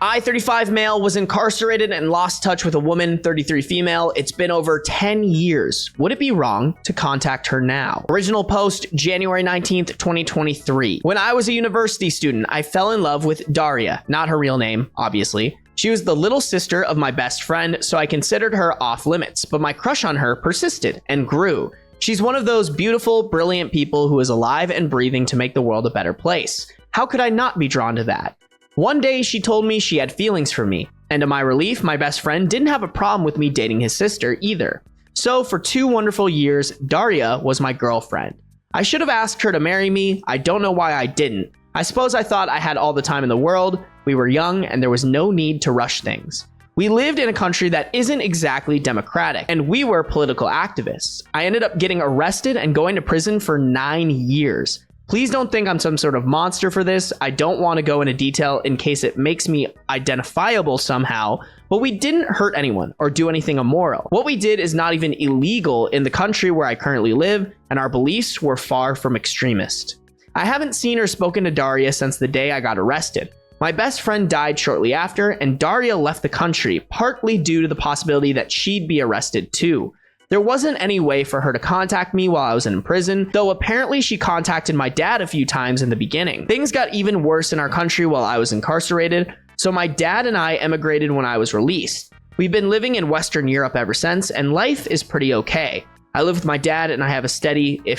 I, 35 male, was incarcerated and lost touch with a woman, 33 female. It's been over 10 years. Would it be wrong to contact her now? Original post, January 19th, 2023. When I was a university student, I fell in love with Daria, not her real name, obviously. She was the little sister of my best friend, so I considered her off limits, but my crush on her persisted and grew. She's one of those beautiful, brilliant people who is alive and breathing to make the world a better place. How could I not be drawn to that? One day, she told me she had feelings for me, and to my relief, my best friend didn't have a problem with me dating his sister either. So for 2 wonderful years, Daria was my girlfriend. I should have asked her to marry me. I don't know why I didn't. I suppose I thought I had all the time in the world. We were young, and there was no need to rush things. We lived in a country that isn't exactly democratic, and we were political activists. I ended up getting arrested and going to prison for 9 years. Please don't think I'm some sort of monster for this. I don't want to go into detail in case it makes me identifiable somehow, but we didn't hurt anyone or do anything immoral. What we did is not even illegal in the country where I currently live, and our beliefs were far from extremist. I haven't seen or spoken to Daria since the day I got arrested. My best friend died shortly after, and Daria left the country, partly due to the possibility that she'd be arrested too. There wasn't any way for her to contact me while I was in prison, though apparently she contacted my dad a few times in the beginning. Things got even worse in our country while I was incarcerated, so my dad and I emigrated when I was released. We've been living in Western Europe ever since, and life is pretty okay. I live with my dad and I have a steady, if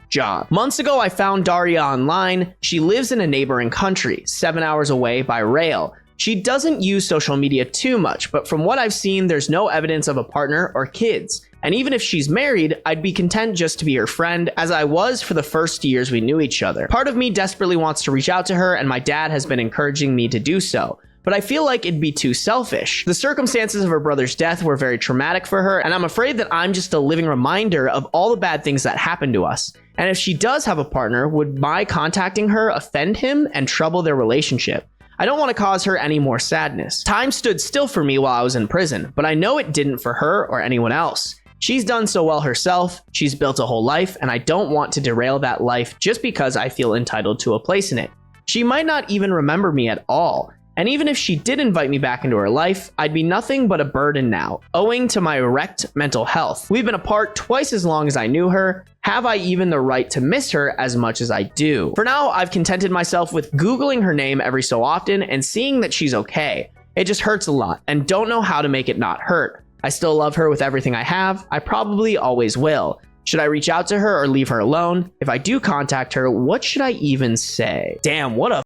job. Months ago, I found Daria online. She lives in a neighboring country, 7 hours away by rail. She doesn't use social media too much, but from what I've seen, there's no evidence of a partner or kids. And even if she's married, I'd be content just to be her friend, as I was for the first years we knew each other. Part of me desperately wants to reach out to her, and my dad has been encouraging me to do so. But I feel like it'd be too selfish. The circumstances of her brother's death were very traumatic for her, and I'm afraid that I'm just a living reminder of all the bad things that happened to us. And if she does have a partner, would my contacting her offend him and trouble their relationship? I don't want to cause her any more sadness. Time stood still for me while I was in prison, but I know it didn't for her or anyone else. She's done so well herself, she's built a whole life, and I don't want to derail that life just because I feel entitled to a place in it. She might not even remember me at all, and even if she did invite me back into her life, I'd be nothing but a burden now, owing to my wrecked mental health. We've been apart twice as long as I knew her. Have I even the right to miss her as much as I do? For now, I've contented myself with Googling her name every so often and seeing that she's okay. It just hurts a lot, and don't know how to make it not hurt. I still love her with everything I have. I probably always will. Should I reach out to her or leave her alone? If I do contact her, what should I even say? Damn, what a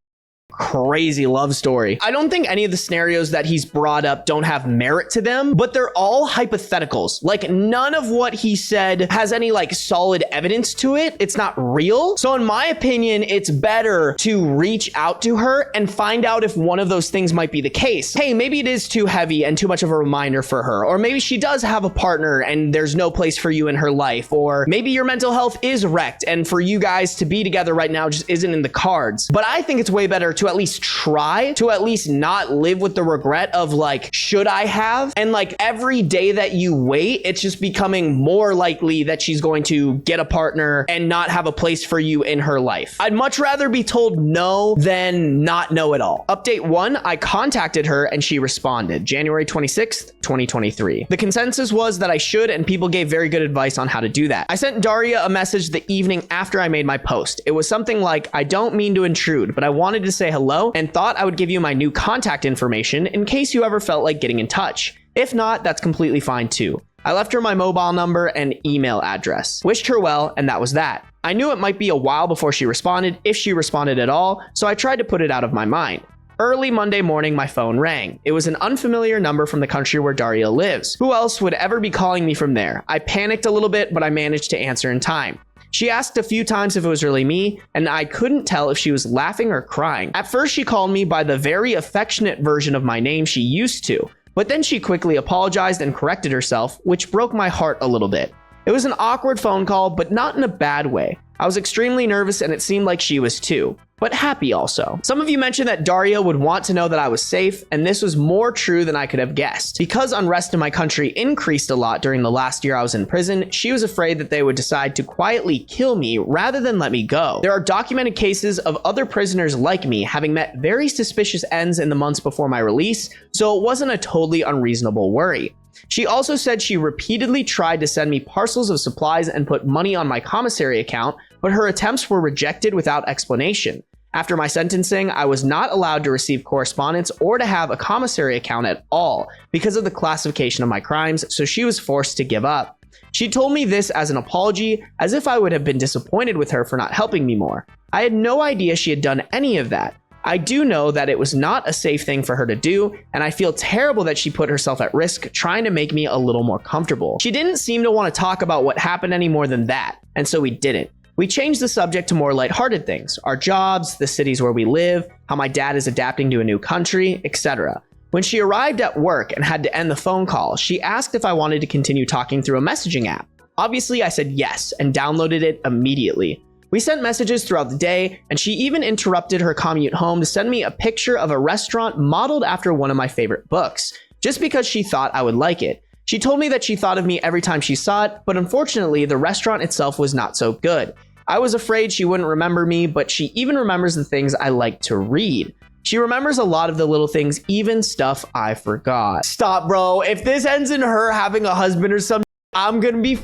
crazy love story. I don't think any of the scenarios that he's brought up don't have merit to them, but they're all hypotheticals. Like, none of what he said has any like solid evidence to it. It's not real. So in my opinion, it's better to reach out to her and find out if one of those things might be the case. Hey, maybe it is too heavy and too much of a reminder for her, or maybe she does have a partner and there's no place for you in her life, or maybe your mental health is wrecked and for you guys to be together right now just isn't in the cards. But I think it's way better to at least try, to at least not live with the regret of like, should I have? And like every day that you wait, it's just becoming more likely that she's going to get a partner and not have a place for you in her life. I'd much rather be told no than not know at all. Update 1, I contacted her and she responded, January 26th, 2023. The consensus was that I should, and people gave very good advice on how to do that. I sent Daria a message the evening after I made my post. It was something like, I don't mean to intrude, but I wanted to say hello and thought I would give you my new contact information in case you ever felt like getting in touch. If not, that's completely fine too. I left her my mobile number and email address, wished her well, and that was that. I knew it might be a while before she responded, if she responded at all, so I tried to put it out of my mind. Early Monday morning, my phone rang. It was an unfamiliar number from the country where Daria lives. Who else would ever be calling me from there? I panicked a little bit, but I managed to answer in time. She asked a few times if it was really me, and I couldn't tell if she was laughing or crying. At first, she called me by the very affectionate version of my name she used to, but then she quickly apologized and corrected herself, which broke my heart a little bit. It was an awkward phone call, but not in a bad way. I was extremely nervous and it seemed like she was too, but happy also. Some of you mentioned that Daria would want to know that I was safe, and this was more true than I could have guessed. Because unrest in my country increased a lot during the last year I was in prison, she was afraid that they would decide to quietly kill me rather than let me go. There are documented cases of other prisoners like me having met very suspicious ends in the months before my release, so it wasn't a totally unreasonable worry. She also said she repeatedly tried to send me parcels of supplies and put money on my commissary account, but her attempts were rejected without explanation. After my sentencing, I was not allowed to receive correspondence or to have a commissary account at all because of the classification of my crimes, so she was forced to give up. She told me this as an apology, as if I would have been disappointed with her for not helping me more. I had no idea she had done any of that. I do know that it was not a safe thing for her to do, and I feel terrible that she put herself at risk trying to make me a little more comfortable. She didn't seem to want to talk about what happened any more than that, and so we didn't. We changed the subject to more lighthearted things, our jobs, the cities where we live, how my dad is adapting to a new country, etc. When she arrived at work and had to end the phone call, she asked if I wanted to continue talking through a messaging app. Obviously, I said yes and downloaded it immediately. We sent messages throughout the day, and she even interrupted her commute home to send me a picture of a restaurant modeled after one of my favorite books, just because she thought I would like it. She told me that she thought of me every time she saw it, but unfortunately, the restaurant itself was not so good. I was afraid she wouldn't remember me, but she even remembers the things I like to read. She remembers a lot of the little things, even stuff I forgot. Stop, bro. If this ends in her having a husband or something, I'm gonna be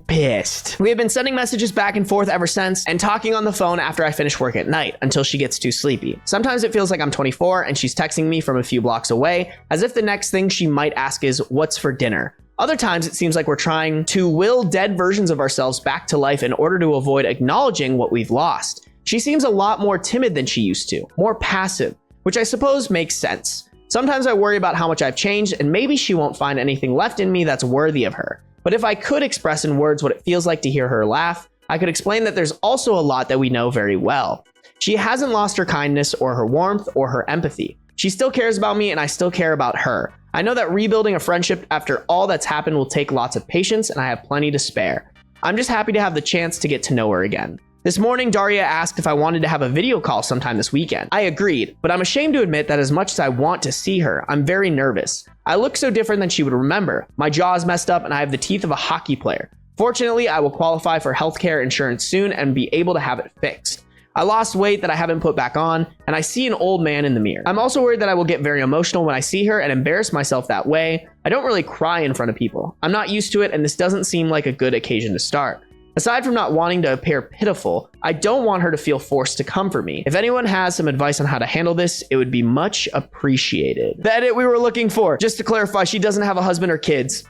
pissed. We have been sending messages back and forth ever since and talking on the phone after I finish work at night until she gets too sleepy. Sometimes it feels like I'm 24 and she's texting me from a few blocks away as if the next thing she might ask is, "What's for dinner?" Other times it seems like we're trying to will dead versions of ourselves back to life in order to avoid acknowledging what we've lost. She seems a lot more timid than she used to, more passive, which I suppose makes sense. Sometimes I worry about how much I've changed and maybe she won't find anything left in me that's worthy of her. But if I could express in words what it feels like to hear her laugh, I could explain that there's also a lot that we know very well. She hasn't lost her kindness or her warmth or her empathy. She still cares about me and I still care about her. I know that rebuilding a friendship after all that's happened will take lots of patience and I have plenty to spare. I'm just happy to have the chance to get to know her again. This morning, Daria asked if I wanted to have a video call sometime this weekend. I agreed, but I'm ashamed to admit that as much as I want to see her, I'm very nervous. I look so different than she would remember. My jaw's messed up and I have the teeth of a hockey player. Fortunately, I will qualify for healthcare insurance soon and be able to have it fixed. I lost weight that I haven't put back on, and I see an old man in the mirror. I'm also worried that I will get very emotional when I see her and embarrass myself that way. I don't really cry in front of people. I'm not used to it, and this doesn't seem like a good occasion to start. Aside from not wanting to appear pitiful, I don't want her to feel forced to comfort me. If anyone has some advice on how to handle this, it would be much appreciated. The edit we were looking for. Just to clarify, she doesn't have a husband or kids.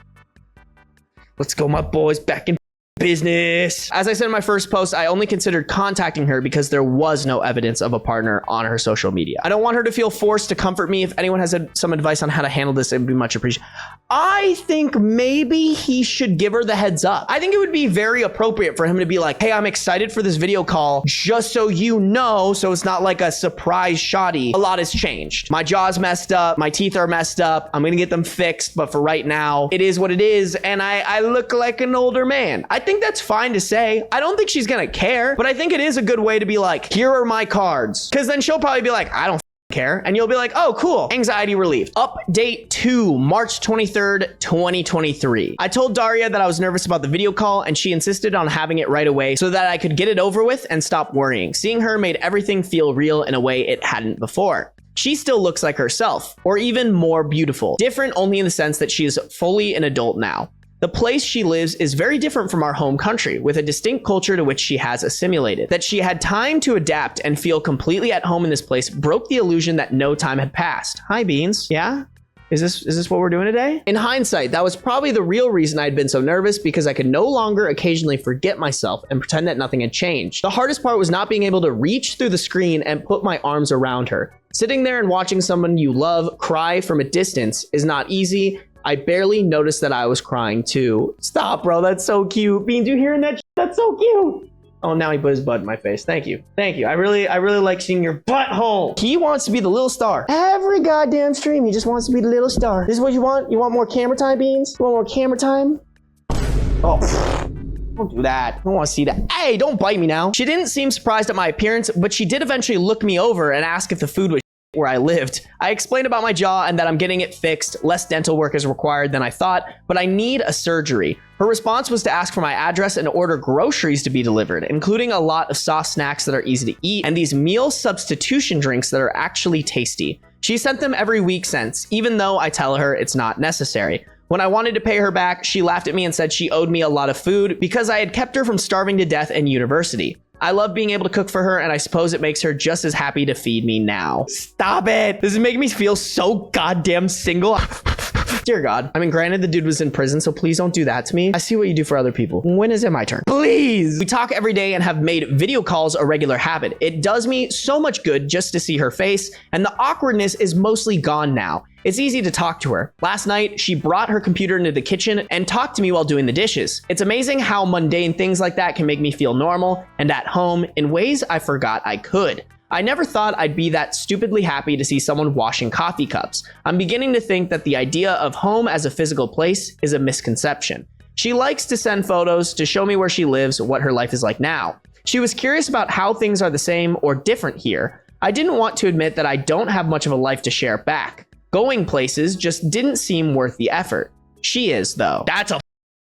Let's go, my boys, back in business. As I said in my first post, I only considered contacting her because there was no evidence of a partner on her social media. I don't want her to feel forced to comfort me. If anyone has some advice on how to handle this, it would be much appreciated. I think maybe he should give her the heads up. I think it would be very appropriate for him to be like, hey, I'm excited for this video call, just so you know, so it's not like a surprise shoddy. A lot has changed. My jaw's messed up. My teeth are messed up. I'm gonna get them fixed, but for right now, it is what it is, and I look like an older man. I think that's fine to say. I don't think she's gonna care, but I think it is a good way to be like, here are my cards. Because then she'll probably be like, I don't care. And you'll be like, oh, cool. Anxiety relief. Update 2, March 23rd, 2023. I told Daria that I was nervous about the video call and she insisted on having it right away so that I could get it over with and stop worrying. Seeing her made everything feel real in a way it hadn't before. She still looks like herself, or even more beautiful. Different only in the sense that she is fully an adult now. The place she lives is very different from our home country, with a distinct culture to which she has assimilated. That she had time to adapt and feel completely at home in this place broke the illusion that no time had passed. Hi, Beans. Yeah? Is this what we're doing today? In hindsight, that was probably the real reason I'd been so nervous, because I could no longer occasionally forget myself and pretend that nothing had changed. The hardest part was not being able to reach through the screen and put my arms around her. Sitting there and watching someone you love cry from a distance is not easy. I barely noticed that I was crying too. Stop, bro. That's so cute. Beans, you hearing that? That's so cute. Oh, now he put his butt in my face. Thank you. Thank you. I really like seeing your butthole. He wants to be the little star. Every goddamn stream, he just wants to be the little star. This is what you want? You want more camera time, Beans? You want more camera time? Oh. Don't do that. I don't want to see that. Hey, don't bite me now. She didn't seem surprised at my appearance, but she did eventually look me over and ask if the food was where I lived. I explained about my jaw and that I'm getting it fixed. Less dental work is required than I thought, but I need a surgery. Her response was to ask for my address and order groceries to be delivered, including a lot of soft snacks that are easy to eat and these meal substitution drinks that are actually tasty. She sent them every week since, even though I tell her it's not necessary. When I wanted to pay her back, she laughed at me and said she owed me a lot of food because I had kept her from starving to death in university. I love being able to cook for her, and I suppose it makes her just as happy to feed me now. Stop it. This is making me feel so goddamn single. Dear God. I mean, granted, the dude was in prison, so please don't do that to me. I see what you do for other people. When is it my turn? Please. We talk every day and have made video calls a regular habit. It does me so much good just to see her face, and the awkwardness is mostly gone now. It's easy to talk to her. Last night, she brought her computer into the kitchen and talked to me while doing the dishes. It's amazing how mundane things like that can make me feel normal and at home in ways I forgot I could. I never thought I'd be that stupidly happy to see someone washing coffee cups. I'm beginning to think that the idea of home as a physical place is a misconception. She likes to send photos to show me where she lives, what her life is like now. She was curious about how things are the same or different here. I didn't want to admit that I don't have much of a life to share back. Going places just didn't seem worth the effort. She is, though. That's a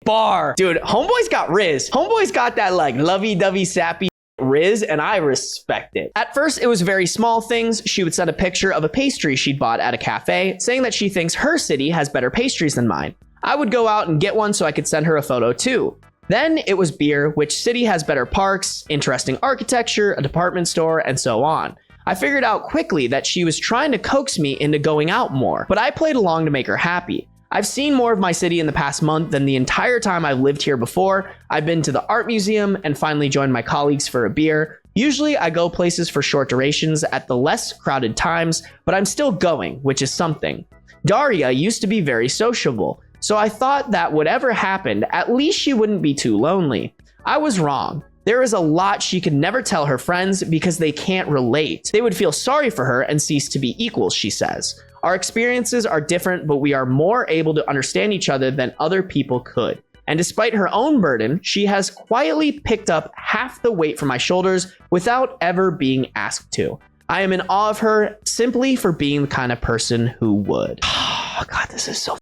bar. Dude, homeboy's got Riz. Homeboy's got that like lovey-dovey sappy Riz, and I respect it. At first, it was very small things. She would send a picture of a pastry she'd bought at a cafe, saying that she thinks her city has better pastries than mine. I would go out and get one so I could send her a photo too. Then it was beer, which city has better parks, interesting architecture, a department store, and so on. I figured out quickly that she was trying to coax me into going out more, but I played along to make her happy. I've seen more of my city in the past month than the entire time I've lived here before. I've been to the art museum and finally joined my colleagues for a beer. Usually I go places for short durations at the less crowded times, but I'm still going, which is something. Daria used to be very sociable, so I thought that whatever happened, at least she wouldn't be too lonely. I was wrong. There is a lot she could never tell her friends because they can't relate. They would feel sorry for her and cease to be equals, she says. Our experiences are different, but we are more able to understand each other than other people could. And despite her own burden, she has quietly picked up half the weight from my shoulders without ever being asked to. I am in awe of her simply for being the kind of person who would. Oh God, this is so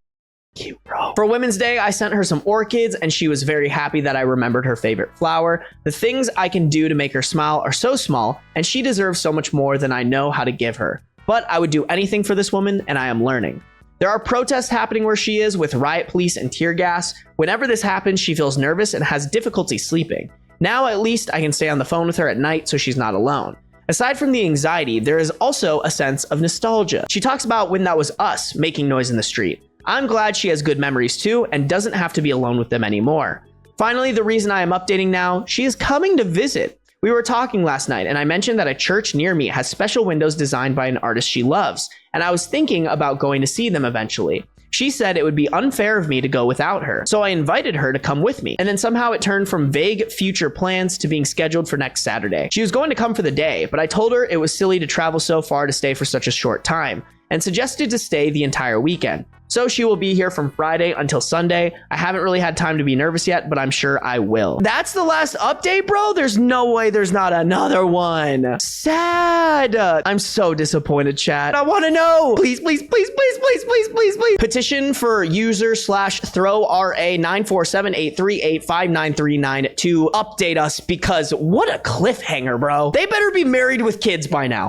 cute, bro. For Women's Day, I sent her some orchids and she was very happy that I remembered her favorite flower. The things I can do to make her smile are so small, and she deserves so much more than I know how to give her. But I would do anything for this woman, and I am learning. There are protests happening where she is with riot police and tear gas. Whenever this happens, she feels nervous and has difficulty sleeping. Now at least I can stay on the phone with her at night so she's not alone. Aside from the anxiety, there is also a sense of nostalgia. She talks about when that was us making noise in the street. I'm glad she has good memories too and doesn't have to be alone with them anymore. Finally, the reason I am updating now, she is coming to visit. We were talking last night and I mentioned that a church near me has special windows designed by an artist she loves, and I was thinking about going to see them eventually. She said it would be unfair of me to go without her, so I invited her to come with me, and then somehow it turned from vague future plans to being scheduled for next Saturday. She was going to come for the day, but I told her it was silly to travel so far to stay for such a short time, and suggested to stay the entire weekend. So she will be here from Friday until Sunday. I haven't really had time to be nervous yet, but I'm sure I will. That's the last update, bro? There's no way there's not another one. Sad. I'm so disappointed, chat. I want to know. Please, please, please, please, please, please, please, please. Petition for user/throwra94783859339 to update us, because what a cliffhanger, bro. They better be married with kids by now.